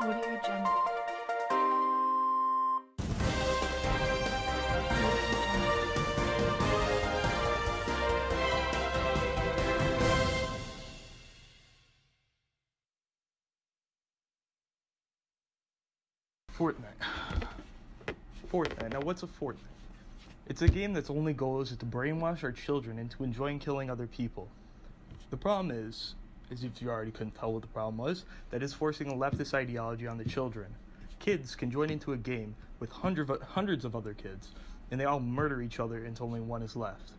Audio Jungle. Fortnite. Fortnite. Now, what's a Fortnite? It's a game that's only goal is to brainwash our children into enjoying killing other people. The problem is, as if you already couldn't tell what the problem was, that is forcing a leftist ideology on the children. Kids can join into a game with hundreds of other kids, and they all murder each other until only one is left.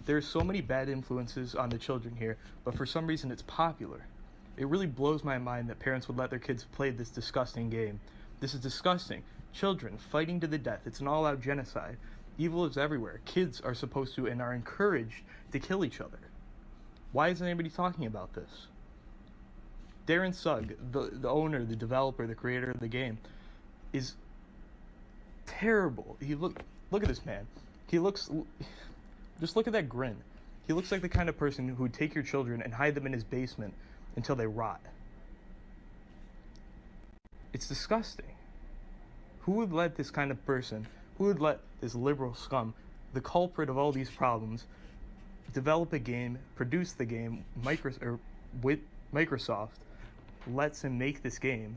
There are so many bad influences on the children here, but for some reason it's popular. It really blows my mind that parents would let their kids play this disgusting game. This is disgusting. Children fighting to the death. It's an all-out genocide. Evil is everywhere. Kids are supposed to and are encouraged to kill each other. Why isn't anybody talking about this? Darren Sugg, the owner, the developer, the creator of the game, is terrible. Look at this man. Just look at that grin. He looks like the kind of person who would take your children and hide them in his basement until they rot. It's disgusting. Who would let this kind of person, who would let this liberal scum, the culprit of all these problems, develop a game, produce the game, Microsoft lets him make this game,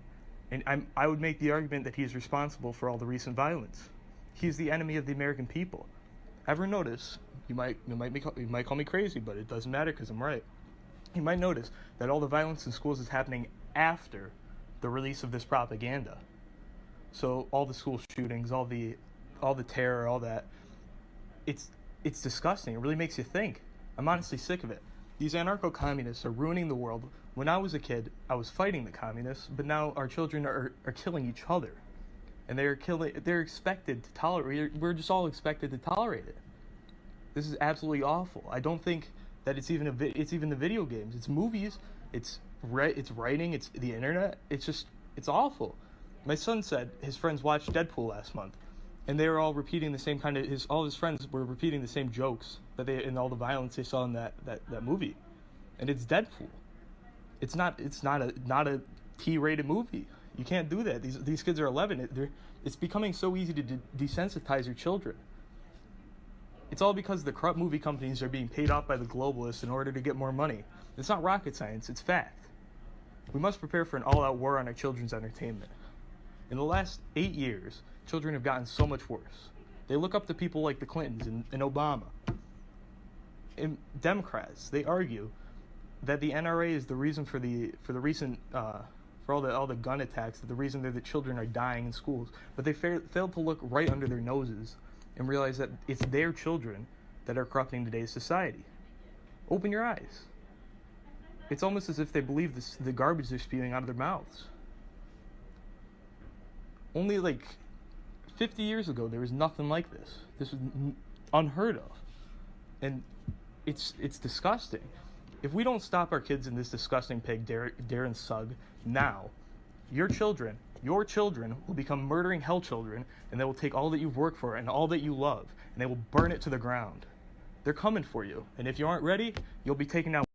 and I would make the argument that he is responsible for all the recent violence. He's the enemy of the American people. Ever notice, you might call me crazy, but it doesn't matter because I'm right. You might notice that all the violence in schools is happening after the release of this propaganda. So all the school shootings, all the terror, all that, it's disgusting. It really makes you think. I'm honestly sick of it. These anarcho-communists are ruining the world. When I was a kid, I was fighting the communists, but now our children are killing each other. And they're expected to tolerate, we're just all expected to tolerate it. This is absolutely awful. I don't think that it's even the video games. It's movies, it's writing, it's the internet. It's awful. My son said his friends watched Deadpool last month, and they were all repeating the same all his friends were repeating the same jokes and all the violence they saw in that movie. And it's Deadpool. It's not a T-rated movie. You can't do that. These kids are 11. It's becoming so easy to desensitize your children. It's all because the corrupt movie companies are being paid off by the globalists in order to get more money. It's not rocket science, it's fact. We must prepare for an all-out war on our children's entertainment. In the last 8 years, children have gotten so much worse. They look up to people like the Clintons and Obama. And Democrats, they argue that the NRA is the reason for all the gun attacks, the reason that the children are dying in schools. But they failed to look right under their noses and realize that it's their children that are corrupting today's society. Open your eyes. It's almost as if they believe the garbage they're spewing out of their mouths. Only like 50 years ago, there was nothing like this. This was unheard of. And it's disgusting. If we don't stop our kids in this disgusting pig, Darren Sugg, now, your children will become murdering hell children, and they will take all that you've worked for and all that you love, and they will burn it to the ground. They're coming for you, and if you aren't ready, you'll be taken out.